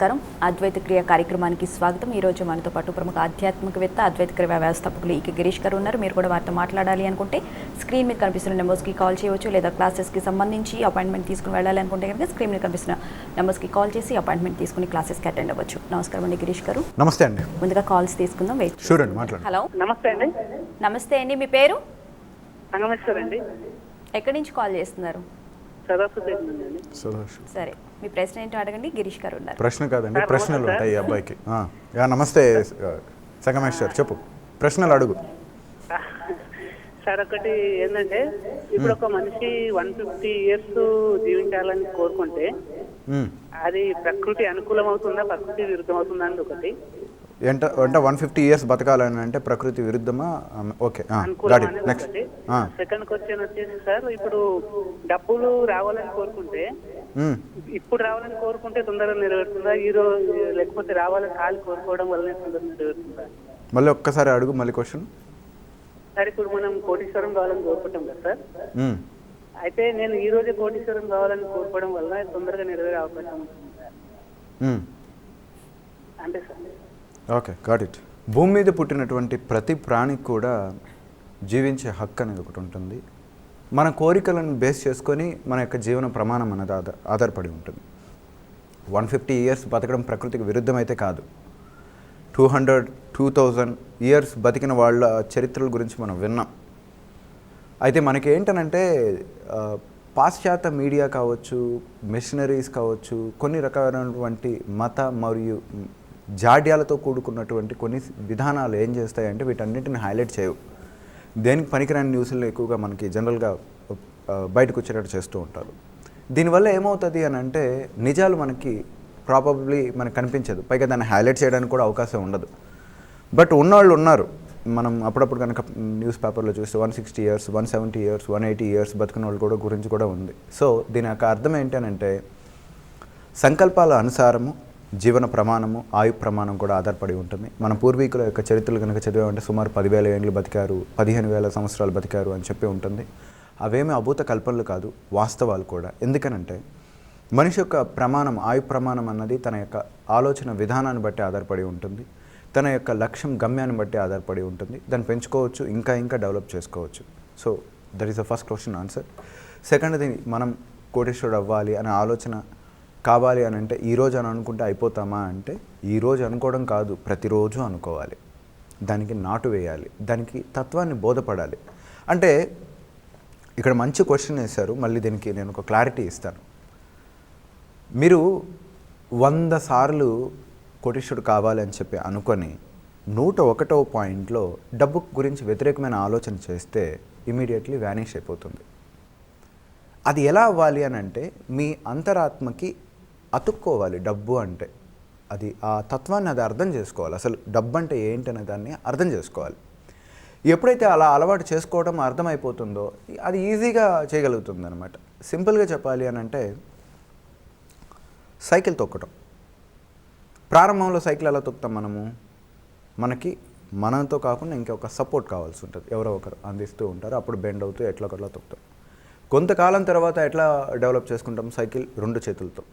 నమస్కారం. అద్వైత క్రియ కార్యక్రమానికి స్వాగతం. ఈరోజు మనతో పాటు ప్రముఖ ఆధ్యాత్మికవేత్త అద్వైత క్రియ వ్యవస్థాపకులు ఈకే గిరీష్ గారు ఉన్నారు. మీరు కూడా వారితో మాట్లాడాలి అనుకుంటే స్క్రీన్ మీద కనిపిస్తున్న నెంబర్స్కి కాల్ చేయవచ్చు, లేదా క్లాసెస్కి సంబంధించి అపాయింట్మెంట్ తీసుకుని వెళ్ళాలి అనుకుంటే కనుక స్క్రీన్ మీద కనిపిస్తున్న నెంబర్స్కి కాల్ చేసి అపాయింట్మెంట్ తీసుకుని క్లాసెస్కి అటెండ్ అవ్వచ్చు. నమస్కారం అండి గిరీష్ గారు. నమస్తే అండి. ముందుగా కాల్స్ తీసుకుందాం. వెయిట్. షూర్ అండి, మాట్లాడండి. హలో. నమస్తే అండి. నమస్తే అండి, మీ పేరు? సంగమేశ్వర్ అండి. ఎక్కడి నుంచి కాల్ చేస్తున్నారు? సరే, మీ ప్రశ్న ఏంటో అడగండి. గిరీష్ గారు ఉన్నారు. ప్రశ్న కాదండి, ప్రశ్నలు ఉంటాయి ఈ అబ్బాయికి. నమస్తే సంగమేశ్వర్, చెప్పు, ప్రశ్నలు అడుగు. సార్, ఒకటి ఏంటంటే, ఇప్పుడు ఒక మనిషి 150 years జీవించాలని కోరుకుంటే అది ప్రకృతి అనుకూలం అవుతుందా, ప్రకృతి విరుద్ధం అవుతుందా అని ఒకటి. అంటే 150 years బతకాలని అంటే ప్రకృతి విరుద్ధమా? Okay, next. సెకండ్ క్వశ్చన్ వచ్చేసి సార్, ఇప్పుడు డబ్బులు రావాలని కోరుకుంటే ఇప్పుడు రావాలని కోరుకుంటే తొందరగా నెరవేరుతుందా, ఈ రోజు లేకపోతే రావాలని కాలు కోరుకోవడం వల్లనే తొందరగా నెరవేరుతుందా? మళ్ళీ ఒక్కసారి అడుగు, మళ్ళీ క్వశ్చన్. సార్, ఇప్పుడు మనం కోటీశ్వరం కావాలని కోరుకుంటాం కదా సార్. అయితే నేను ఈ రోజే కోటీశ్వరం కావాలని కోరుకోవడం వల్ల తొందరగా నెరవేరే అవకాశం ఉంటుంది సార్. అంటే సార్, ఓకే, గాట్ ఇట్. భూమి మీద పుట్టినటువంటి ప్రతి ప్రాణికి కూడా జీవించే హక్కు అనేది ఒకటి ఉంటుంది. మన కోరికలను బేస్ చేసుకొని మన యొక్క జీవన ప్రమాణం అనేది ఆధారపడి ఉంటుంది. 150 years బతకడం ప్రకృతికి విరుద్ధమైతే కాదు. 200, 2000 years బతికిన వాళ్ళ చరిత్రల గురించి మనం విన్నాం. అయితే మనకి ఏంటనంటే పాశ్చాత్య మీడియా కావచ్చు, మిషనరీస్ కావచ్చు, కొన్ని రకాలైనటువంటి మత మరియు జాడ్యాలతో కూడుకున్నటువంటి కొన్ని విధానాలు ఏం చేస్తాయంటే వీటన్నిటిని హైలైట్ చేయవు. దేనికి పనికిరాని న్యూస్లు ఎక్కువగా మనకి జనరల్గా బయటకు వచ్చేటట్టు చేస్తూ ఉంటారు. దీనివల్ల ఏమవుతుంది అని అంటే నిజాలు మనకి ప్రాబబ్లీ మనకు కనిపించదు, పైగా దాన్ని హైలైట్ చేయడానికి కూడా అవకాశం ఉండదు. బట్ ఉన్నవాళ్ళు ఉన్నారు. మనం అప్పుడప్పుడు కనుక న్యూస్ పేపర్లో చూస్తే 160 years, 170 years, 180 years బతుకున్న వాళ్ళు కూడా గురించి కూడా ఉంది. సో దీని యొక్క అర్థం ఏంటి అని అంటే సంకల్పాల అనుసారము జీవన ప్రమాణము, ఆయు ప్రమాణం కూడా ఆధారపడి ఉంటుంది. మన పూర్వీకుల యొక్క చరిత్రలు కనుక చదివామంటే సుమారు 10,000 ఏళ్ళు బతికారు, 15,000 సంవత్సరాలు బతికారు అని చెప్పి ఉంటుంది. అవేమీ అభూత కల్పనలు కాదు, వాస్తవాలు కూడా. ఎందుకనంటే మనిషి యొక్క ప్రమాణం, ఆయు ప్రమాణం అన్నది తన యొక్క ఆలోచన విధానాన్ని బట్టి ఆధారపడి ఉంటుంది, తన యొక్క లక్ష్యం గమ్యాన్ని బట్టి ఆధారపడి ఉంటుంది. దాన్ని పెంచుకోవచ్చు, ఇంకా ఇంకా డెవలప్ చేసుకోవచ్చు. So that is the first question answer. సెకండ్ది, మనం కోటీశ్వరుడు అవ్వాలి అనే ఆలోచన కావాలి అని అంటే ఈరోజు అని అనుకుంటే అయిపోతామా అంటే ఈరోజు అనుకోవడం కాదు, ప్రతిరోజు అనుకోవాలి. దానికి నాటు వేయాలి, దానికి తత్వాన్ని బోధపడాలి. అంటే ఇక్కడ మంచి క్వశ్చన్ వేశారు, మళ్ళీ దీనికి నేను ఒక క్లారిటీ ఇస్తాను. మీరు 100 సార్లు కోటీశ్వరుడు కావాలి అని చెప్పి అనుకొని 101వ పాయింట్లో డబ్బు గురించి వ్యతిరేకమైన ఆలోచన చేస్తే ఇమీడియట్లీ వ్యానిష్ అయిపోతుంది. అది ఎలా అవ్వాలి అని అంటే మీ అంతరాత్మకి అతుక్కోవాలి. డబ్బు అంటే అది ఆ తత్వాన్ని అది అర్థం చేసుకోవాలి. అసలు డబ్బు అంటే ఏంటనే దాన్ని అర్థం చేసుకోవాలి. ఎప్పుడైతే అలా అలవాటు చేసుకోవడం అర్థమైపోతుందో అది ఈజీగా చేయగలుగుతుంది అనమాట. సింపుల్గా చెప్పాలి అని అంటే సైకిల్ తొక్కడం. ప్రారంభంలో సైకిల్ ఎలా తొక్కుతాం మనము? మనకి మనతో కాకుండా ఇంకొక సపోర్ట్ కావాల్సి ఉంటుంది, ఎవరో ఒకరు అందిస్తూ ఉంటారు. అప్పుడు బెండ్ అవుతూ ఎట్లా తొక్కుతాం. కొంతకాలం తర్వాత ఎట్లా డెవలప్ చేసుకుంటాం? సైకిల్ 2 చేతులతో,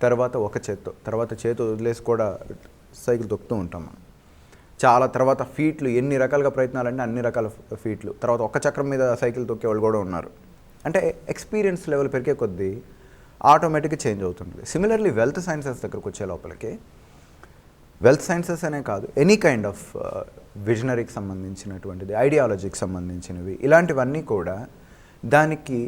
తర్వాత 1 చేత్తో, తర్వాత చేతి వదిలేసి కూడా సైకిల్ తొక్కుతూ ఉంటాం మనం. చాలా తర్వాత ఫీట్లు, ఎన్ని రకాలుగా ప్రయత్నాలంటే అన్ని రకాల ఫీట్లు. తర్వాత 1 చక్రం మీద సైకిల్ తొక్కే వాళ్ళు కూడా ఉన్నారు. అంటే ఎక్స్పీరియన్స్ లెవెల్ పెరిగే కొద్దీ ఆటోమేటిక్గా చేంజ్ అవుతుంది. సిమిలర్లీ వెల్త్ సైన్సెస్ దగ్గరకు వచ్చే లోపలికి, వెల్త్ సైన్సెస్ అనే కాదు, ఎనీ కైండ్ ఆఫ్ విజనరీకి సంబంధించినటువంటిది, ఐడియాలజీకి సంబంధించినవి, ఇలాంటివన్నీ కూడా దానికి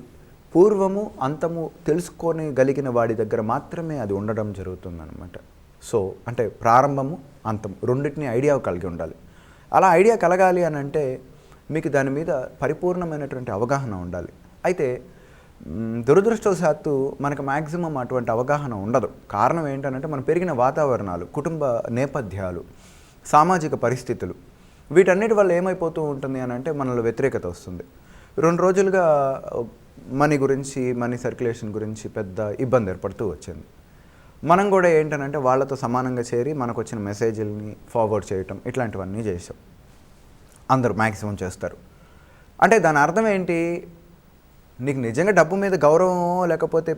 పూర్వము అంతము తెలుసుకోగలిగిన వాడి దగ్గర మాత్రమే అది ఉండడం జరుగుతుందన్నమాట. సో అంటే ప్రారంభము అంతం రెండింటిని ఐడియా కలిగి ఉండాలి. అలా ఐడియా కలగాలి అని అంటే మీకు దాని మీద పరిపూర్ణమైనటువంటి అవగాహన ఉండాలి. అయితే దురదృష్టవశాత్తు మనకు మ్యాక్సిమం అటువంటి అవగాహన ఉండదు. కారణం ఏంటంటే మనం పెరిగిన వాతావరణాలు, కుటుంబ నేపథ్యాలు, సామాజిక పరిస్థితులు, వీటన్నిటి వల్ల ఏమైపోతూ ఉంటుంది అని అంటే మనలో వ్యతిరేకత వస్తుంది. 2 రోజులుగా మనీ గురించి, మనీ సర్క్యులేషన్ గురించి పెద్ద ఇబ్బంది ఏర్పడుతూ వచ్చింది. మనం కూడా ఏంటనంటే వాళ్ళతో సమానంగా చేరి మనకు వచ్చిన మెసేజ్ని ఫార్వర్డ్ చేయటం, ఇట్లాంటివన్నీ చేసాం. అందరూ మ్యాక్సిమం చేస్తారు. అంటే దాని అర్థం ఏంటి? నీకు నిజంగా డబ్బు మీద గౌరవం లేకపోతే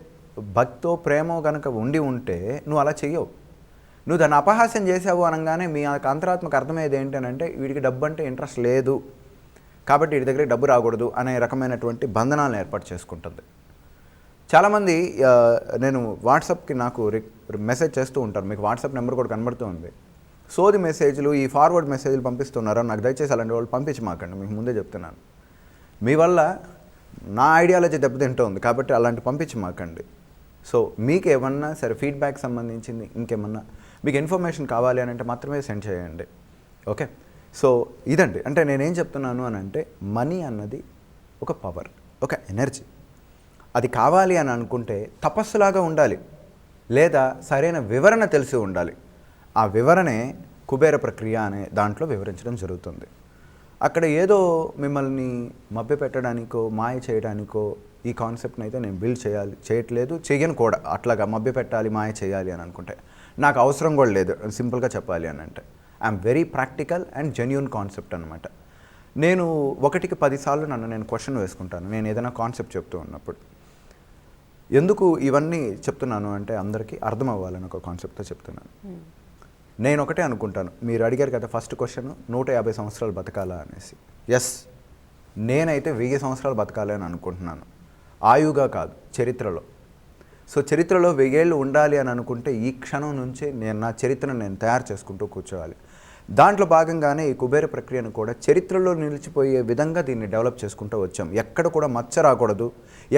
భక్తో ప్రేమో కనుక ఉండి ఉంటే నువ్వు అలా చెయ్యవు. నువ్వు దాన్ని అపహాస్యం చేసావు అనగానే మీ అంతరాత్మకు అర్థమయ్యేది ఏంటంటే వీడికి డబ్బు అంటే ఇంట్రెస్ట్ లేదు కాబట్టి వీడి దగ్గర డబ్బు రాకూడదు అనే రకమైనటువంటి బంధనాలను ఏర్పాటు చేసుకుంటుంది. చాలామంది నేను వాట్సాప్కి నాకు మెసేజ్ చేస్తూ ఉంటారు, మీకు వాట్సాప్ నెంబర్ కూడా కనబడుతూ ఉంది. సోది మెసేజ్లు, ఈ ఫార్వర్డ్ మెసేజ్లు పంపిస్తున్నారు. నాకు దయచేసి అలాంటి వాళ్ళు పంపించమాకండి, మీకు ముందే చెప్తున్నాను. మీ వల్ల నా ఐడియాలజీ దెబ్బతింటుంది కాబట్టి అలాంటి పంపించమాకండి. సో మీకు ఏమన్నా సరే ఫీడ్బ్యాక్ సంబంధించింది ఇంకేమన్నా మీకు ఇన్ఫర్మేషన్ కావాలి అని అంటే మాత్రమే సెండ్ చేయండి. ఓకే, సో ఇదండి. అంటే నేనేం చెప్తున్నాను అని అంటే మనీ అన్నది ఒక పవర్, ఒక ఎనర్జీ. అది కావాలి అని అనుకుంటే తపస్సులాగా ఉండాలి, లేదా సరైన వివరణ తెలిసి ఉండాలి. ఆ వివరణే కుబేర ప్రక్రియ అనే దాంట్లో వివరించడం జరుగుతుంది. అక్కడ ఏదో మిమ్మల్ని మభ్యపెట్టడానికో మాయ చేయడానికో ఈ కాన్సెప్ట్ని అయితే నేను బిల్డ్ చేయట్లేదు, చేయను కూడా. అట్లాగా మభ్యపెట్టాలి మాయ చేయాలి అని అనుకుంటే నాకు అవసరం కూడా లేదు. సింపుల్గా చెప్పాలి అని అంటే I'm very practical and genuine concept అనమాట. నేను 1కి 10 సార్లు నేను క్వశ్చన్ వేసుకుంటాను నేను ఏదైనా కాన్సెప్ట్ చెప్తూ ఉన్నప్పుడు. ఎందుకు ఇవన్నీ చెప్తున్నాను అంటే అందరికీ అర్థం అవ్వాలని ఒక కాన్సెప్ట్తో చెప్తున్నాను. నేను ఒకటే అనుకుంటాను, మీరు అడిగారు కదా ఫస్ట్ క్వశ్చన్ 150 సంవత్సరాలు బతకాలా అనేసి. ఎస్, నేనైతే 1000 సంవత్సరాలు బతకాలి అని అనుకుంటున్నాను, ఆయుగా కాదు, చరిత్రలో. సో చరిత్రలో 1000 ఏళ్ళు ఉండాలి అని అనుకుంటే ఈ క్షణం నుంచే నా చరిత్రను నేను తయారు చేసుకుంటూ కూర్చోవాలి. దాంట్లో భాగంగానే ఈ కుబేర ప్రక్రియను కూడా చరిత్రలో నిలిచిపోయే విధంగా దీన్ని డెవలప్ చేసుకుంటూ వచ్చాం. ఎక్కడ కూడా మచ్చ రాకూడదు,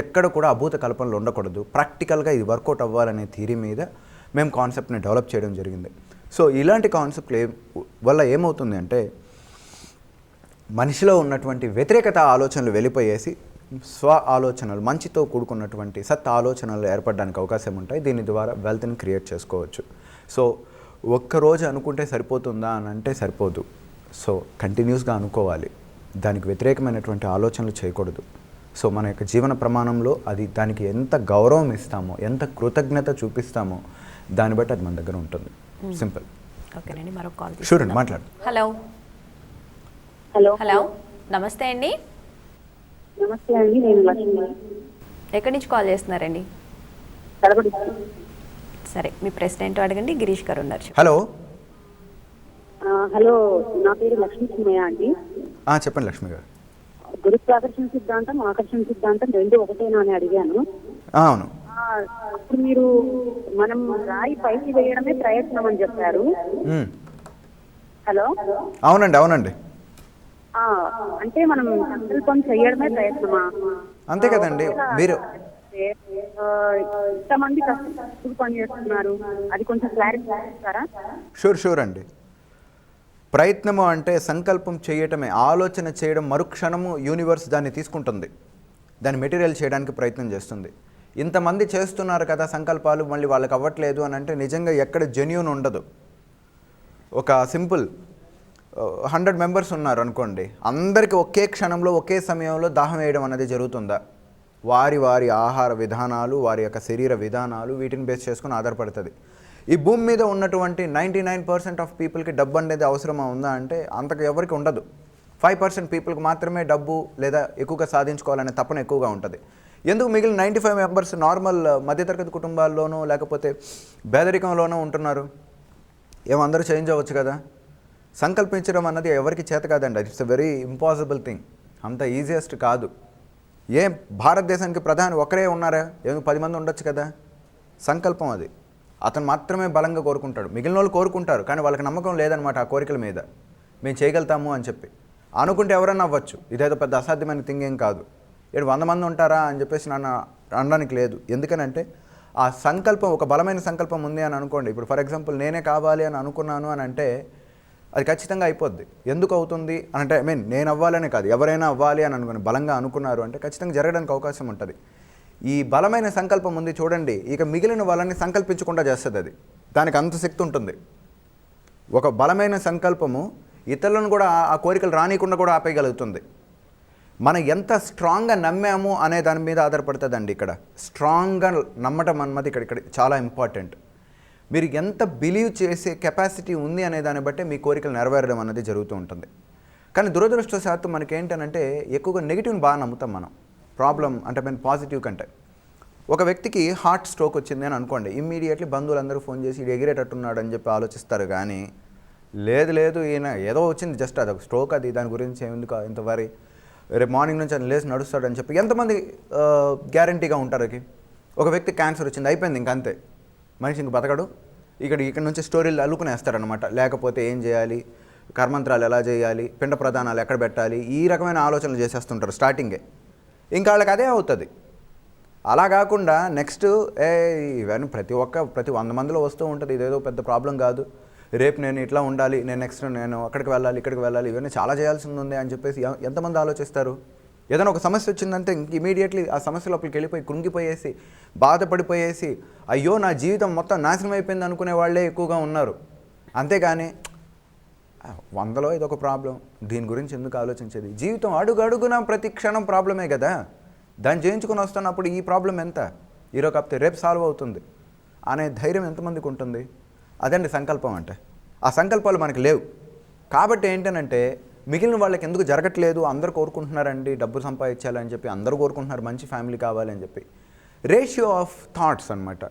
ఎక్కడ కూడా అభూత కల్పనలు ఉండకూడదు, ప్రాక్టికల్గా ఇది వర్కౌట్ అవ్వాలనే థియరీ మీద మేము కాన్సెప్ట్ని డెవలప్ చేయడం జరిగింది. సో ఇలాంటి కాన్సెప్ట్లు వల్ల ఏమవుతుంది అంటే మనిషిలో ఉన్నటువంటి వ్యతిరేకత ఆలోచనలు వెళ్ళిపోయేసి స్వ ఆలోచనలు, మంచితో కూడుకున్నటువంటి సత్ ఆలోచనలు ఏర్పడడానికి అవకాశం ఉంటాయి. దీని ద్వారా వెల్త్ని క్రియేట్ చేసుకోవచ్చు. సో ఒక్కరోజు అనుకుంటే సరిపోతుందా అని అంటే సరిపోదు. సో కంటిన్యూస్గా అనుకోవాలి, దానికి వ్యతిరేకమైనటువంటి ఆలోచనలు చేయకూడదు. సో మన యొక్క జీవన ప్రమాణంలో దానికి ఎంత గౌరవం ఇస్తామో, ఎంత కృతజ్ఞత చూపిస్తామో దాన్ని బట్టి అది మన దగ్గర ఉంటుంది. సింపుల్. ఓకేనండి, మరొక కాల్ చూడండి, మాట్లాడు. హలో హలో హలో నమస్తే అండి. నమస్తే అండి, నేను లక్ష్మి. ఎక్కడి నుంచి కాల్ చేస్తున్నారండి? కడప. సరే, మీ ప్రశ్న ఏంటో అడగండి. గిరీష్ గారు ఉన్నారు. హలో. హలో, నా పేరు లక్ష్మీ సుమయ్య అండి. చెప్పండి లక్ష్మి గారు. గురుత్వాకర్షణ సిద్ధాంతం, ఆకర్షణ సిద్ధాంతం రెండు ఒకటేనా అని అడిగాను. అవును. ఇప్పుడు మీరు మనం రాయి పైకి వేయడమే ప్రయత్నం అని చెప్పారు. హలో. అవునండి, అవునండి. అంటే మనం సంకల్పం చేయడమే ప్రయత్నమా? అంతే కదండి. మీరు ఇంతమంది కష్టపడి పని చేస్తున్నారు, అది కొంచెం క్లారిఫై చేస్తారా? షూర్ అండి. ప్రయత్నము అంటే సంకల్పం చేయటమే, ఆలోచన చేయడం. మరుక్షణము యూనివర్స్ దాన్ని తీసుకుంటుంది, దాన్ని మెటీరియల్ చేయడానికి ప్రయత్నం చేస్తుంది. ఇంతమంది చేస్తున్నారు కదా సంకల్పాలు, మళ్ళీ వాళ్ళకి అవ్వట్లేదు అని అంటే నిజంగా ఎక్కడ జెన్యూన్ ఉండదు. ఒక సింపుల్ 100 మెంబర్స్ ఉన్నారు అనుకోండి, అందరికీ ఒకే క్షణంలో ఒకే సమయంలో దాహం వేయడం అనేది జరుగుతుందా? వారి వారి ఆహార విధానాలు, వారి యొక్క శరీర విధానాలు, వీటిని బేస్ చేసుకుని ఆధారపడుతుంది. ఈ భూమి మీద ఉన్నటువంటి 99% ఆఫ్ పీపుల్కి డబ్బు అనేది అవసరమా ఉందా అంటే అంతకు ఎవరికి ఉండదు. 5% పీపుల్కి మాత్రమే డబ్బు లేదా ఎక్కువగా సాధించుకోవాలనే తపన ఎక్కువగా ఉంటుంది. ఎందుకు మిగిలిన 95 మెంబర్స్ నార్మల్ మధ్యతరగతి కుటుంబాల్లోనూ లేకపోతే పేదరికంలోనూ ఉంటున్నారు? ఏమందరూ చేంజ్ అవ్వచ్చు కదా. సంకల్పించడం అన్నది ఎవరికి చేత కాదండి, it's a very impossible thing. అంత ఈజియెస్ట్ కాదు. భారతదేశానికి ప్రధాని ఒకరే ఉన్నారా? ఎందుకు 10 మంది ఉండొచ్చు కదా. సంకల్పం అది, అతను మాత్రమే బలంగా కోరుకుంటాడు. మిగిలిన వాళ్ళు కోరుకుంటారు కానీ వాళ్ళకి నమ్మకం లేదనమాట ఆ కోరికల మీద. మేము చేయగలుగుతాము అని చెప్పి అనుకుంటే ఎవరన్నా అవ్వచ్చు, ఇదేదో పెద్ద అసాధ్యమైన థింగ్ ఏం కాదు. 100 మంది ఉంటారా అని చెప్పేసి నన్ను అనడానికి లేదు. ఎందుకనంటే ఆ సంకల్పం, ఒక బలమైన సంకల్పం ఉంది అని అనుకోండి. ఇప్పుడు ఫర్ ఎగ్జాంపుల్ నేనే కావాలి అని అనుకున్నాను అని అంటే అది ఖచ్చితంగా అయిపోద్ది. ఎందుకు అవుతుంది అంటే నేను అవ్వాలనే కాదు, ఎవరైనా అవ్వాలి అని అనుకుని బలంగా అనుకున్నారు అంటే ఖచ్చితంగా జరగడానికి అవకాశం ఉంటుంది. ఈ బలమైన సంకల్పం ఉంది చూడండి, ఇక మిగిలిన వాళ్ళని సంకల్పించకుండా చేస్తుంది. అది దానికి అంత శక్తి ఉంటుంది. ఒక బలమైన సంకల్పము ఇతరులను కూడా ఆ కోరికలు రానియకుండా కూడా ఆపేయగలుగుతుంది. మనం ఎంత స్ట్రాంగ్గా నమ్మాము అనే దాని మీద ఆధారపడుతుందండి. ఇక్కడ స్ట్రాంగ్గా నమ్మటం అన్నది ఇక్కడ చాలా ఇంపార్టెంట్. మీరు ఎంత బిలీవ్ చేసే కెపాసిటీ ఉంది అనే దాన్ని బట్టే మీ కోరికలు నెరవేరడం అనేది జరుగుతూ ఉంటుంది. కానీ దురదృష్టవశాత్తు మనకేంటనంటే ఎక్కువగా నెగిటివ్ని బాగా నమ్ముతాం మనం. ప్రాబ్లం అంటే పాజిటివ్ కంటే ఒక వ్యక్తికి హార్ట్ స్ట్రోక్ వచ్చింది అని అనుకోండి, ఇమ్మీడియట్లీ బంధువులందరూ ఫోన్ చేసి ఇది ఎగిరేటట్టున్నాడు అని చెప్పి ఆలోచిస్తారు. కానీ లేదు ఈయన ఏదో వచ్చింది, జస్ట్ అది ఒక స్ట్రోక్, అది దాని గురించి ఎందుకు ఇంత వరి, రేపు మార్నింగ్ నుంచి ఆయన లేచి నడుస్తాడు అని చెప్పి ఎంతమంది గ్యారంటీగా ఉంటారు? ఒక వ్యక్తి క్యాన్సర్ వచ్చింది, అయిపోయింది, ఇంకంతే, మనిషి ఇంక బతకడు. ఇక్కడ నుంచి స్టోరీలు అల్లుకునేస్తారనమాట. లేకపోతే ఏం చేయాలి, కర్మంత్రాలు ఎలా చేయాలి, పిండ ప్రదానాలు ఎక్కడ పెట్టాలి, ఈ రకమైన ఆలోచనలు చేసేస్తుంటారు స్టార్టింగే. ఇంకా వాళ్ళకి అదే అవుతుంది. అలా కాకుండా నెక్స్ట్ ఇవన్నీ ప్రతి 100 మందిలో వస్తూ ఉంటుంది, ఇదేదో పెద్ద ప్రాబ్లం కాదు, రేపు నేను ఇట్లా ఉండాలి, నెక్స్ట్ నేను అక్కడికి వెళ్ళాలి, ఇక్కడికి వెళ్ళాలి, ఇవన్నీ చాలా చేయాల్సింది ఉంది అని చెప్పేసి ఎంతమంది ఆలోచిస్తారు? ఏదైనా ఒక సమస్య వచ్చిందంటే ఇమీడియట్లీ ఆ సమస్య లోపలికి వెళ్ళిపోయి కృంగిపోయేసి బాధపడిపోయేసి అయ్యో నా జీవితం మొత్తం నాశనం అయిపోయింది అనుకునే వాళ్ళే ఎక్కువగా ఉన్నారు. అంతేగాని 100లో ఇదొక ప్రాబ్లం, దీని గురించి ఎందుకు ఆలోచించేది? జీవితం అడుగడుగునా ప్రతి క్షణం ప్రాబ్లమే కదా, దాన్ని చేయించుకొని వస్తున్నప్పుడు ఈ ప్రాబ్లం ఎంత, ఈరోజు కాకపోతే రేపు సాల్వ్ అవుతుంది అనే ధైర్యం ఎంతమందికి ఉంటుంది? అదండి సంకల్పం అంటే. ఆ సంకల్పాలు మనకి లేవు. కాబట్టి ఏంటనంటే మిగిలిన వాళ్ళకి ఎందుకు జరగట్లేదు, అందరూ కోరుకుంటున్నారండి డబ్బు సంపాదించాలని చెప్పి, అందరూ కోరుకుంటున్నారు మంచి ఫ్యామిలీ కావాలని చెప్పి. రేషియో ఆఫ్ థాట్స్ అనమాట.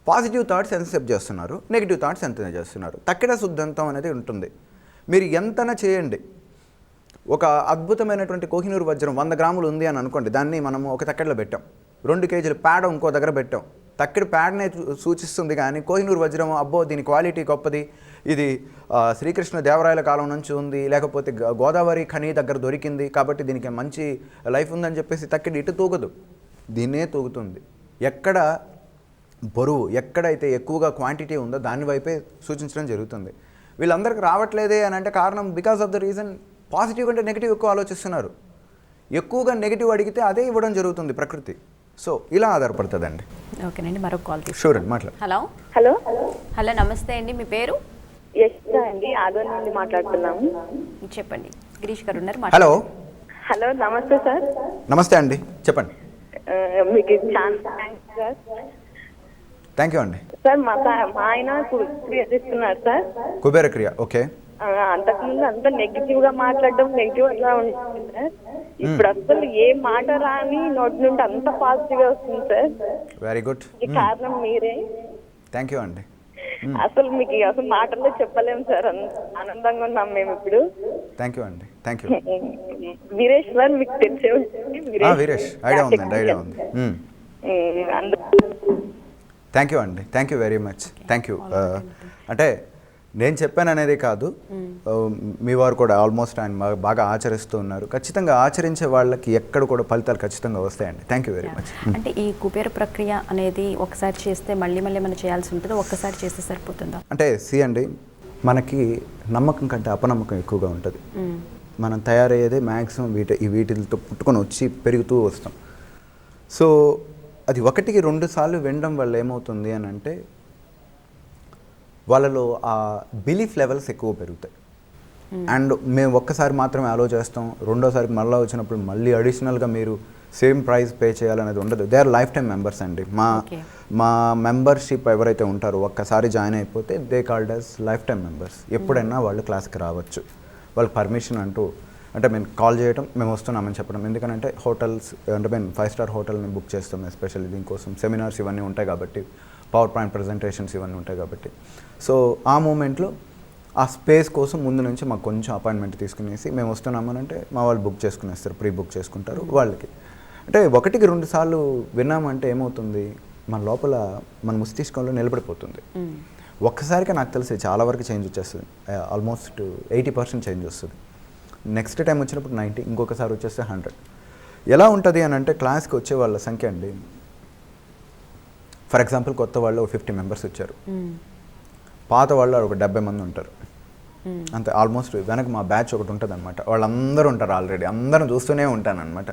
పాజిటివ్ థాట్స్ ఎంతసేపు చేస్తున్నారు, నెగిటివ్ థాట్స్ ఎంత చేస్తున్నారు. తక్కిడ శుద్ధంతం అనేది ఉంటుంది. మీరు ఎంతనా చేయండి. ఒక అద్భుతమైనటువంటి కోహినూరు వజ్రం 100 గ్రాములు ఉంది అని అనుకోండి, దాన్ని మనము ఒక తక్కెడలో పెట్టాం. 2 కేజీల పేడ ఇంకో దగ్గర పెట్టాం. తక్కిడి పేడనే సూచిస్తుంది కానీ కోహినూరు వజ్రం అబ్బో దీని క్వాలిటీ గొప్పది, ఇది శ్రీకృష్ణ దేవరాయల కాలం నుంచి ఉంది, లేకపోతే గోదావరి ఖని దగ్గర దొరికింది కాబట్టి దీనికి మంచి లైఫ్ ఉందని చెప్పేసి తక్కిడి ఇటు తూగదు, దీన్నే తూగుతుంది. ఎక్కడ బరువు, ఎక్కడైతే ఎక్కువగా క్వాంటిటీ ఉందో దాని వైపే సూచించడం జరుగుతుంది. వీళ్ళందరికీ రావట్లేదే అని అంటే కారణం because of the reason positive అంటే నెగిటివ్ ఎక్కువ ఆలోచిస్తున్నారు. ఎక్కువగా నెగిటివ్ అడిగితే అదే ఇవ్వడం జరుగుతుంది ప్రకృతి. సో ఇలా ఆధారపడుతుందండి. ఓకేనండి, మరొక కాల్ షూర్ అండి, మాట్లాడు. హలో, నమస్తే అండి, మీ పేరు? యశ్ అండి, ఆదోని నుండి మాట్లాడుతున్నాము. చెప్పండి, గిరీష్ గారు ఉన్నారు. హలో, నమస్తే సార్. నమస్తే అండి, చెప్పండి. మీకు chance thanks sir. Thank you అండి. సార్ మా ఆయన క్రియ చేస్తున్నారు సార్. కుబేర క్రియ, ఓకే. అంతకుముందు అంతా నెగిటివ్ గా మాట్లాడడం, నెగిటివ్ అట్లా ఉంటుంది సార్. ఇప్పుడు అసలు ఏ మాట రాని నోటి నుండి అంత పాజిటివ్ గా వస్తుంది సార్. Very good. ఈ కారణం మీరే. థ్యాంక్ యూ అండి. అసలు మీకు అసలు మాటల్లో చెప్పలేము సార్, ఆనందంగా ఉన్నాం మేము ఇప్పుడు. థ్యాంక్ యూ అండి, థ్యాంక్ యూ. వీరేష్ సార్ మీకు తెలిసే ఉంటుంది. వీరేష్ ఐడియా ఉందండి, ఐడియా ఉంది. థ్యాంక్ యూ అండి, thank you very much, thank you. అంటే నేను చెప్పాను అనేది కాదు, మీ వారు కూడా ఆల్మోస్ట్ ఆయన బాగా ఆచరిస్తూ ఉన్నారు. ఖచ్చితంగా ఆచరించే వాళ్ళకి ఎక్కడ కూడా ఫలితాలు ఖచ్చితంగా వస్తాయండి. Thank you very much. అంటే ఈ కుబేర ప్రక్రియ అనేది ఒకసారి చేస్తే మళ్ళీ మనం చేయాల్సి ఉంటుంది, ఒక్కసారి చేస్తే సరిపోతుందా? అంటే అండి, మనకి నమ్మకం కంటే అపనమ్మకం ఎక్కువగా ఉంటుంది. మనం తయారయ్యేదే మ్యాక్సిమం వీటితో పుట్టుకొని వచ్చి పెరుగుతూ వస్తాం. సో అది 1-2 సార్లు వినడం వల్ల ఏమవుతుంది అని అంటే వాళ్ళలో ఆ బిలీఫ్ లెవెల్స్ ఎక్కువ పెరుగుతాయి. అండ్ మేము ఒక్కసారి మాత్రమే అలో చేస్తాం, రెండోసారికి మళ్ళీ వచ్చినప్పుడు మళ్ళీ అడిషనల్గా మీరు సేమ్ ప్రైస్ పే చేయాలనేది ఉండదు. They are life time members అండి. మా మెంబర్షిప్ ఎవరైతే ఉంటారో ఒక్కసారి జాయిన్ అయిపోతే they called as life time members. ఎప్పుడైనా వాళ్ళు క్లాస్కి రావచ్చు. వాళ్ళకి పర్మిషన్ అంటే మేము కాల్ చేయడం, మేము వస్తున్నామని చెప్పడం. ఎందుకంటే హోటల్స్ అంటే మేము 5 స్టార్ హోటల్ని బుక్ చేస్తాం ఎస్పెషల్లీ దీనికోసం. సెమినార్స్ ఇవన్నీ ఉంటాయి కాబట్టి, పవర్ పాయింట్ ప్రజెంటేషన్స్ ఇవన్నీ ఉంటాయి కాబట్టి. సో ఆ మూమెంట్లో ఆ స్పేస్ కోసం ముందు నుంచి మాకు కొంచెం అపాయింట్మెంట్ తీసుకునేసి మేము వస్తున్నామని అంటే మా వాళ్ళు బుక్ చేసుకునేస్తారు, ప్రీ బుక్ చేసుకుంటారు వాళ్ళకి. అంటే 1-2 సార్లు విన్నామంటే ఏమవుతుంది, మన లోపల మన మస్తిష్కంలో నిలబడిపోతుంది. ఒక్కసారిగా నాకు తెలిసి చాలా వరకు చేంజ్ వచ్చేస్తుంది. ఆల్మోస్ట్ 80% చేంజ్ వస్తుంది. నెక్స్ట్ టైం వచ్చినప్పుడు 90, ఇంకొకసారి వచ్చేస్తే 100. ఎలా ఉంటుంది అని అంటే క్లాస్కి వచ్చే వాళ్ళ సంఖ్య అండి, ఫర్ ఎగ్జాంపుల్ కొత్త వాళ్ళు 50 మెంబర్స్ వచ్చారు, పాత వాళ్ళు ఒక 70 మంది ఉంటారు అంతే. ఆల్మోస్ట్ వెనక మా బ్యాచ్ ఒకటి ఉంటుంది అనమాట, వాళ్ళందరూ ఉంటారు ఆల్రెడీ, అందరం చూస్తూనే ఉంటాను అనమాట.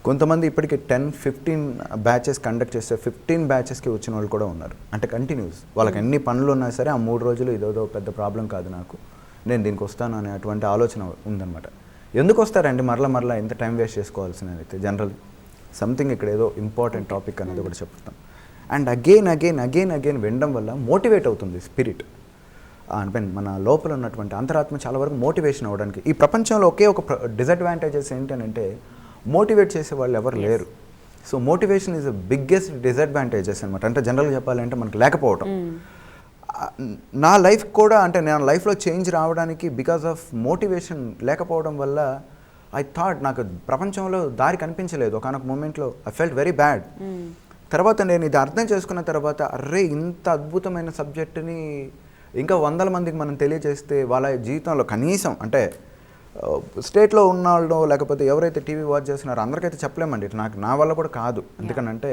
కొంతమంది ఇప్పటికి 10-15 బ్యాచెస్ కండక్ట్ చేస్తే 15 బ్యాచెస్కి వచ్చిన వాళ్ళు కూడా ఉన్నారు. అంటే కంటిన్యూస్ వాళ్ళకి ఎన్ని పనులు ఉన్నా సరే ఆ 3 రోజులు ఇదేదో పెద్ద ప్రాబ్లం కాదు నాకు, నేను దీనికి వస్తాను అనే అటువంటి ఆలోచన ఉందన్నమాట. ఎందుకు వస్తారండి మరలా ఎంత టైం వేస్ట్ చేసుకోవాల్సినది అయితే? జనరల్ సంథింగ్ ఇక్కడ ఏదో ఇంపార్టెంట్ టాపిక్ అనేది ఒకటి చెప్తాం. అండ్ అగైన్ వినడం వల్ల మోటివేట్ అవుతుంది స్పిరిట్. అంటే మన లోపల ఉన్నటువంటి అంతరాత్మ చాలా వరకు మోటివేషన్ అవ్వడానికి. ఈ ప్రపంచంలో ఒకే ఒక డిసడ్వాంటేజెస్ ఏంటంటే మోటివేట్ చేసే వాళ్ళు ఎవరు లేరు. So motivation is the biggest disadvantages అనమాట. అంటే జనరల్గా చెప్పాలంటే మనకు లేకపోవటం. నా లైఫ్ కూడా అంటే నేను లైఫ్లో చేంజ్ రావడానికి బికాస్ ఆఫ్ మోటివేషన్ లేకపోవడం వల్ల ఐ థాట్ నాకు ప్రపంచంలో దారి కనిపించలేదు. ఒకనొక మూమెంట్లో ఐ ఫెల్ట్ వెరీ బ్యాడ్. తర్వాత నేను ఇది అర్థం చేసుకున్న తర్వాత అర్రే ఇంత అద్భుతమైన సబ్జెక్టుని ఇంకా 100 మందికి మనం తెలియజేస్తే వాళ్ళ జీవితంలో కనీసం అంటే స్టేట్లో ఉన్న వాళ్ళు లేకపోతే ఎవరైతే టీవీ వాచ్ చేస్తున్నారో అందరికైతే చెప్పలేమండి. నా వల్ల కూడా కాదు. ఎందుకనంటే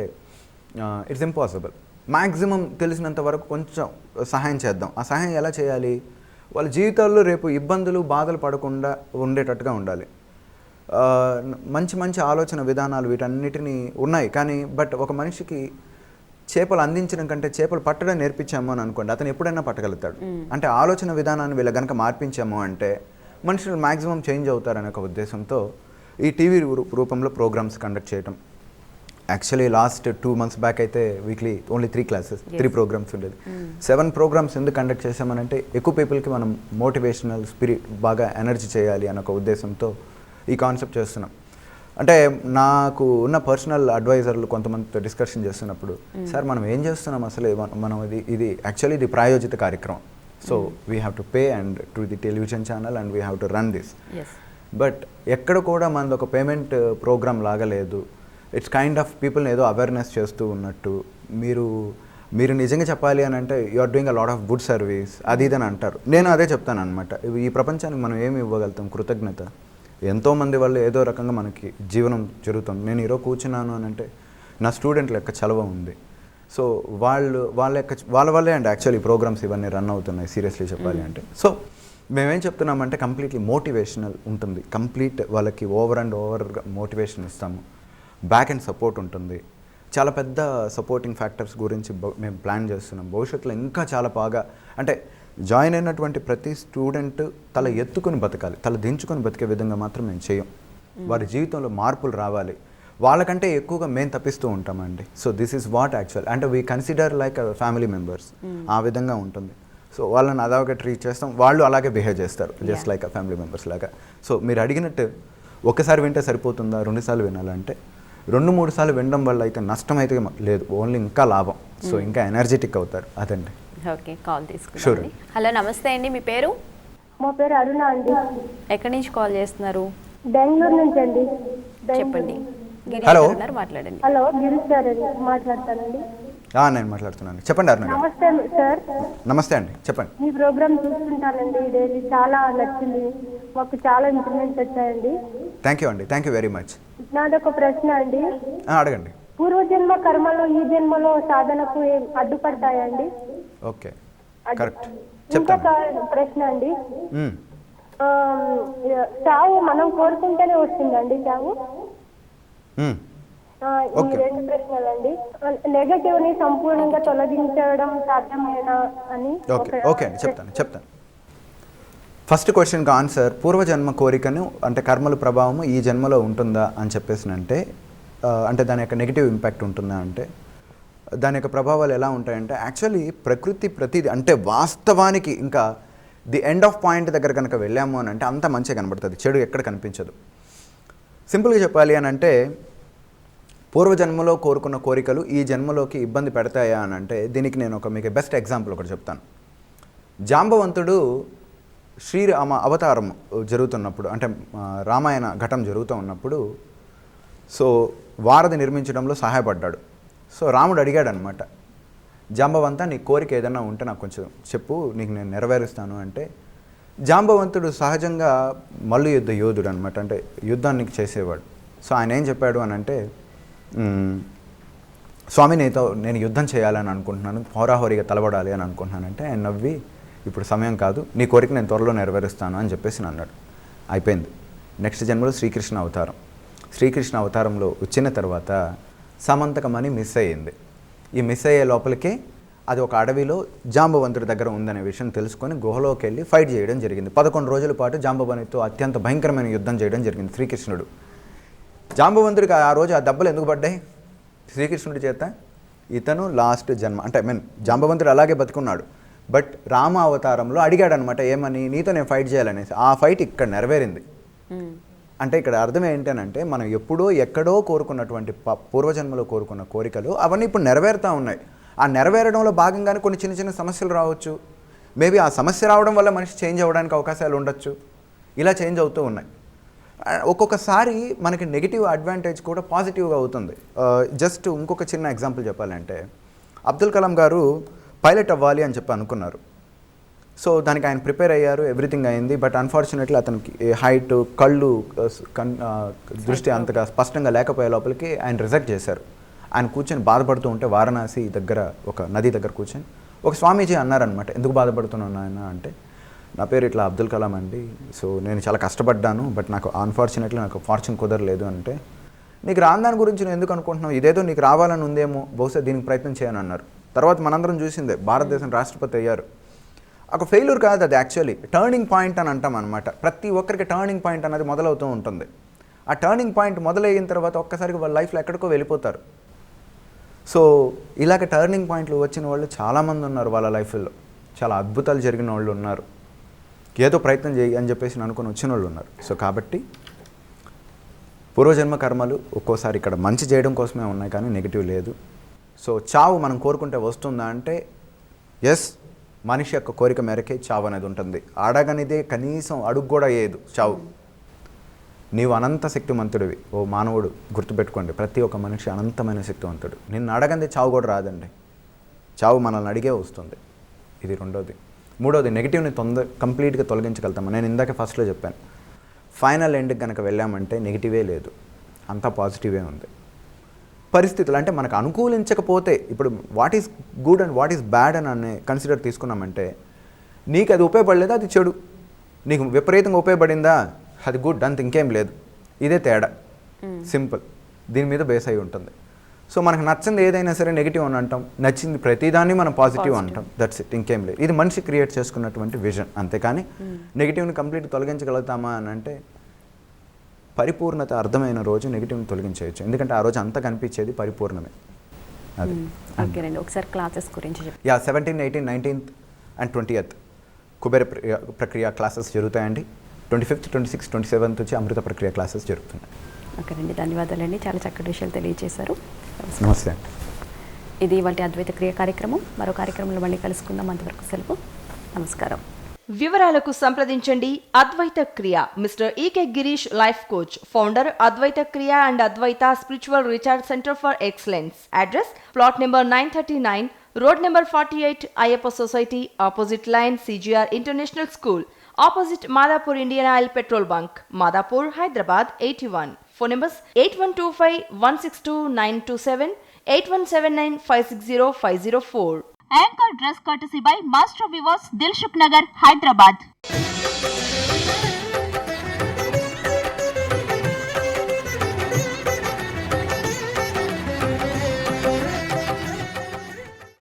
ఇట్స్ ఇంపాసిబుల్. మ్యాక్సిమం తెలిసినంత వరకు కొంచెం సహాయం చేద్దాం. ఆ సహాయం ఎలా చేయాలి? వాళ్ళ జీవితాల్లో రేపు ఇబ్బందులు బాధలు పడకుండా ఉండేటట్టుగా ఉండాలి. మంచి మంచి ఆలోచన విధానాలు వీటన్నిటినీ ఉన్నాయి. కానీ బట్ ఒక మనిషికి చేపలు అందించడం కంటే చేపలు పట్టడం నేర్పించాము అని అనుకోండి, అతను ఎప్పుడైనా పట్టగలుగుతాడు. అంటే ఆలోచన విధానాన్ని వీళ్ళ కనుక మార్పించాము అంటే మనుషులు మ్యాక్సిమం చేంజ్ అవుతారనే ఒక ఉద్దేశంతో ఈ టీవీ రూపంలో ప్రోగ్రామ్స్ కండక్ట్ చేయడం. యాక్చువల్లీ లాస్ట్ 2 months బ్యాక్ అయితే వీక్లీ ఓన్లీ 3 classes, 3 programs ఉండేది. 7 programs ఎందుకు కండక్ట్ చేసామనంటే ఎక్కువ పీపుల్కి మనం మోటివేషనల్ స్పిరిట్ బాగా ఎనర్జీ చేయాలి అన్న ఒక ఉద్దేశంతో ఈ కాన్సెప్ట్ చేస్తున్నాం. అంటే నాకు ఉన్న పర్సనల్ అడ్వైజర్లు కొంతమందితో డిస్కషన్ చేస్తున్నప్పుడు, సార్ మనం ఏం చేస్తున్నాం అసలు, మనం ఇది యాక్చువల్లీ ఇది ప్రాయోజిత కార్యక్రమం. So we have to pay and to the television channel and we have to run this. But ఎక్కడ కూడా మనది ఒక పేమెంట్ ప్రోగ్రామ్ లాగా లేదు. ఇట్స్ కైండ్ ఆఫ్ పీపుల్ని ఏదో అవేర్నెస్ చేస్తూ ఉన్నట్టు. మీరు నిజంగా చెప్పాలి అని అంటే you are doing a lot of good service అది ఇదని అంటారు. నేను అదే చెప్తాను అనమాట. ఈ ప్రపంచానికి మనం ఏమి ఇవ్వగలుగుతాం? కృతజ్ఞత. ఎంతోమంది వల్ల ఏదో రకంగా మనకి జీవనం జరుగుతుంది. నేను ఈరోజు కూర్చున్నాను అని అంటే నా స్టూడెంట్ల యొక్క చలవ ఉంది. సో వాళ్ళ వల్లే అండి యాక్చువల్లీ ప్రోగ్రామ్స్ ఇవన్నీ రన్ అవుతున్నాయి సీరియస్లీ చెప్పాలి అంటే. సో మేమేం చెప్తున్నామంటే కంప్లీట్లీ మోటివేషనల్ ఉంటుంది. కంప్లీట్ వాళ్ళకి ఓవర్ అండ్ ఓవర్గా మోటివేషన్ ఇస్తాము. బ్యాక్ అండ్ సపోర్ట్ ఉంటుంది. చాలా పెద్ద సపోర్టింగ్ ఫ్యాక్టర్స్ గురించి మేము ప్లాన్ చేస్తున్నాం. భవిష్యత్తులో ఇంకా చాలా బాగా అంటే జాయిన్ అయినటువంటి ప్రతి స్టూడెంట్ తల ఎత్తుకొని బతకాలి, తల దించుకొని బతికే విధంగా మాత్రం మేము చేయం. వారి జీవితంలో మార్పులు రావాలి. వాళ్ళకంటే ఎక్కువగా మేము తప్పిస్తూ ఉంటామండి. So this is what actual అంటే we consider like family members. ఆ విధంగా ఉంటుంది. సో వాళ్ళని అదాగా ట్రీట్ చేస్తాం, వాళ్ళు అలాగే బిహేవ్ చేస్తారు జస్ట్ లైక్ ఫ్యామిలీ మెంబర్స్ లాగా. సో మీరు అడిగినట్టు ఒకసారి వింటే సరిపోతుందా, 2 సార్లు వినాలంటే 2-3 సార్లు వినడం వల్ల అయితే నష్టం అయితే లేదు, ఓన్లీ ఇంకా లాభం. సో ఇంకా ఎనర్జెటిక్ అవుతారు. అదండి. ఓకే, కాల్ తీసుకుంటాం. హలో, నమస్తే అండి. మీ పేరు? మా పేరు అరుణ అండి. ఎక్కడి నుంచి కాల్ చేస్తున్నారు? బెంగళూరు నుంచి అండి. చెప్పండి. హలో, మాట్లాడండి. హలో, గిరీష్ గారు మాట్లాడతానండి. నేను మాట్లాడుతున్నాను. చెప్పండి అరుణ గారు. నమస్తే సార్. నమస్తే అండి, చెప్పండి. మీ ప్రోగ్రామ్ చూస్తుంటానండి డైలీ. చాలా నచ్చింది మాకు, చాలా ఇంప్రూవ్మెంట్స్ వచ్చాయండి. థ్యాంక్ యూ అండి, థ్యాంక్ యూ వెరీ మచ్. నాదొక ప్రశ్న అండి. అడగండి. పూర్వజన్మ కర్మలు ఈ జన్మలో సాధనకు అడ్డుపడతాయండి? Okay, correct. ఇంకొక ప్రశ్న అండి. చావు మనం కోరుకుంటేనే వస్తుందండి చావు? ఈ 2 ప్రశ్నలండి. నెగటివ్ ని సంపూర్ణంగా తొలగించడం సాధ్యమేనా అని. ఓకే అండి, చెప్తాను. ఫస్ట్ క్వశ్చన్కి ఆన్సర్, పూర్వజన్మ కోరికను అంటే కర్మల ప్రభావము ఈ జన్మలో ఉంటుందా అని చెప్పేసినంటే అంటే దాని యొక్క నెగిటివ్ ఇంపాక్ట్ ఉంటుందా అంటే దాని యొక్క ప్రభావాలు ఎలా ఉంటాయంటే యాక్చువల్లీ ప్రకృతి ప్రతిదీ అంటే వాస్తవానికి ఇంకా ది ఎండ్ ఆఫ్ పాయింట్ దగ్గర కనుక వెళ్ళాము అని అంటే అంత మంచిగా కనబడుతుంది, చెడు ఎక్కడ కనిపించదు. సింపుల్గా చెప్పాలి అని అంటే పూర్వజన్మలో కోరుకున్న కోరికలు ఈ జన్మలోకి ఇబ్బంది పెడతాయా అని అంటే దీనికి నేను మీకు బెస్ట్ ఎగ్జాంపుల్ ఒకటి చెప్తాను. జాంబవంతుడు శ్రీరామ అవతారం జరుగుతున్నప్పుడు అంటే రామాయణ ఘటన జరుగుతూ ఉన్నప్పుడు సో వారధి నిర్మించడంలో సహాయపడ్డాడు. సో రాముడు అడిగాడు అనమాట, జాంబవంత నీ కోరిక ఏదైనా ఉంటే నాకు కొంచెం చెప్పు, నీకు నేను నెరవేరుస్తాను అంటే జాంబవంతుడు సహజంగా మల్లు యుద్ధ యోధుడు అనమాట, అంటే యుద్ధానికి చేసేవాడు. సో ఆయన ఏం చెప్పాడు అని అంటే, స్వామి నేను యుద్ధం చేయాలని అనుకుంటున్నాను, హోరాహోరీగా తలబడాలి అని అనుకుంటున్నానంటే ఆయన నవ్వి, ఇప్పుడు సమయం కాదు, నీ కోరిక నేను త్వరలో నెరవేరుస్తాను అని చెప్పేసి అన్నాడు. అయిపోయింది. నెక్స్ట్ జన్మలో శ్రీకృష్ణ అవతారంలో వచ్చిన తర్వాత సమంతకమని మిస్ అయ్యింది. ఈ మిస్ అయ్యే లోపలికే అది ఒక అడవిలో జాంబవంతుడి దగ్గర ఉందనే విషయం తెలుసుకొని గుహలోకి వెళ్ళి ఫైట్ చేయడం జరిగింది. 11 రోజుల పాటు జాంబవంతుడితో అత్యంత భయంకరమైన యుద్ధం చేయడం జరిగింది శ్రీకృష్ణుడు. జాంబవంతుడికి ఆ రోజు ఆ దెబ్బలు ఎందుకు పడ్డాయి శ్రీకృష్ణుడి చేత? ఇతను లాస్ట్ జన్మ అంటే జాంబవంతుడు అలాగే బతుకున్నాడు. బట్ రామ అవతారంలో అడిగాడు అనమాట, ఏమని, నీతో నేను ఫైట్ చేయాలనేసి. ఆ ఫైట్ ఇక్కడ నెరవేరింది. అంటే ఇక్కడ అర్థం ఏంటనంటే మనం ఎప్పుడో ఎక్కడో కోరుకున్నటువంటి పూర్వజన్మలో కోరుకున్న కోరికలు అవన్నీ ఇప్పుడు నెరవేరుతూ ఉన్నాయి. ఆ నెరవేరడంలో భాగంగానే కొన్ని చిన్న చిన్న సమస్యలు రావచ్చు. మేబీ ఆ సమస్య రావడం వల్ల మనిషి చేంజ్ అవ్వడానికి అవకాశాలు ఉండొచ్చు. ఇలా చేంజ్ అవుతూ ఉన్నాయి. ఒక్కొక్కసారి మనకి నెగిటివ్ అడ్వాంటేజ్ కూడా పాజిటివ్గా అవుతుంది. జస్ట్ ఇంకొక చిన్న ఎగ్జాంపుల్ చెప్పాలంటే, అబ్దుల్ కలాం గారు పైలట్ అవ్వాలి అని చెప్పి అనుకున్నారు. సో దానికి ఆయన ప్రిపేర్ అయ్యారు, ఎవ్రీథింగ్ అయింది. బట్ అన్ఫార్చునేట్లీ అతనికి హైట్, కళ్ళు దృష్టి అంతగా స్పష్టంగా లేకపోయే లోపలికి ఆయన రిజెక్ట్ చేశారు. ఆయన కూర్చొని బాధపడుతూ ఉంటే వారణాసి దగ్గర ఒక నది దగ్గర కూర్చొని ఒక స్వామీజీ అన్నారనమాట, ఎందుకు బాధపడుతున్నాను ఆయన అంటే, నా పేరు ఇట్లా అబ్దుల్ కలాం అండి, సో నేను చాలా కష్టపడ్డాను, బట్ నాకు అన్ఫార్చునేట్లీ నాకు ఫార్చ్యూన్ కుదరలేదు అంటే, నీకు రాని దాని గురించి నువ్వు ఎందుకు అనుకుంటున్నావు, ఇదేదో నీకు రావాలని ఉందేమో, బహుశా దీనికి ప్రయత్నం చేయని అన్నారు. తర్వాత మనందరం చూసిందే, భారతదేశం రాష్ట్రపతి అయ్యారు. ఒక ఫెయిల్యూర్ కాదు అది, యాక్చువల్లీ టర్నింగ్ పాయింట్ అని అంటాం అనమాట. ప్రతి ఒక్కరికి టర్నింగ్ పాయింట్ అనేది మొదలవుతూ ఉంటుంది. ఆ టర్నింగ్ పాయింట్ మొదలైన తర్వాత ఒక్కసారిగా వాళ్ళ లైఫ్లో ఎక్కడికో వెళ్ళిపోతారు. సో ఇలాగ టర్నింగ్ పాయింట్లు వచ్చిన వాళ్ళు చాలామంది ఉన్నారు. వాళ్ళ లైఫ్లో చాలా అద్భుతాలు జరిగిన వాళ్ళు ఉన్నారు. ఏదో ప్రయత్నం చేయి అని చెప్పేసి అనుకుని వచ్చిన వాళ్ళు ఉన్నారు. సో కాబట్టి పూర్వజన్మ కర్మలు ఒక్కోసారి ఇక్కడ మంచి చేయడం కోసమే ఉన్నాయి, కానీ నెగిటివ్ లేదు. సో చావు మనం కోరుకుంటే వస్తుందా అంటే, ఎస్, మనిషి యొక్క కోరిక మేరకే చావు అనేది ఉంటుంది. అడగనిదే కనీసం అడుగు కూడా వేయదు చావు. నీవు అనంత శక్తివంతుడివి ఓ మానవుడు, గుర్తుపెట్టుకోండి, ప్రతి ఒక్క మనిషి అనంతమైన శక్తివంతుడు. నిన్ను అడగంది చావు కూడా రాదండి. చావు మనల్ని అడిగే వస్తుంది. ఇది రెండోది. మూడోది, నెగిటివ్ని కంప్లీట్గా తొలగించగలుగుతాము. నేను ఇందాక ఫస్ట్లో చెప్పాను, ఫైనల్ ఎండ్కి కనుక వెళ్ళామంటే నెగిటివే లేదు, అంతా పాజిటివే ఉంది. పరిస్థితులు అంటే మనకు అనుకూలించకపోతే, ఇప్పుడు what is good and what is bad అని కన్సిడర్ తీసుకున్నామంటే, నీకు అది ఉపయోగపడలేదా అది చెడు, నీకు విపరీతంగా ఉపయోగపడిందా అది గుడ్, అంత ఇంకేం లేదు. ఇదే తేడా, సింపుల్. దీని మీద బేస్ అయి ఉంటుంది. సో మనకు నచ్చింది ఏదైనా సరే నెగిటివ్ అని అంటాం, నచ్చింది ప్రతిదాన్ని మనం పాజిటివ్ అంటాం. దట్స్ ఇట్, ఇంకేం లేదు. ఇది మనిషి క్రియేట్ చేసుకున్నటువంటి విజన్, అంతేకాని నెగిటివ్ని కంప్లీట్ తొలగించగలుగుతామా అని అంటే, పరిపూర్ణత అర్థమైన రోజు నెగిటివ్ని తొలగించవచ్చు. ఎందుకంటే ఆ రోజు అంతా కనిపించేది పరిపూర్ణమే. అది ఓకేనండి. ఒకసారి క్లాసెస్ గురించి చెప్పండి. 17, 18, 19 and 20th కుబేర ప్రక్రియ క్లాసెస్ జరుగుతాయండి. 25th, 26th, 27th వచ్చి అమృత ప్రక్రియ క్లాసెస్ జరుగుతున్నాయి. ఓకేనండి, ధన్యవాదాలండి. చాలా చక్కటి విషయాలు తెలియజేశారు. నమస్తే అండి. ఇది వాటి అద్వైత క్రియ కార్యక్రమం. మరో కార్యక్రమంలో మళ్ళీ కలుసుకుందాం. అంతవరకు సెలవు. నమస్కారం. వివరాలకు సంప్రదించండి Advaita Kriya mister E K Girish, life coach, founder Advaita Kriya and Advaita spiritual recharge centre for excellence. Address plot number 939, road number 48, Ayyappa society, opposite line CGR international school, opposite Madhapur Indian oil petrol bunk, Madhapur, Hyderabad 81. Phone numbers 8125162927, 8179560504. Anchor dress courtesy by Master Weavers, Dilshuk Nagar, Hyderabad.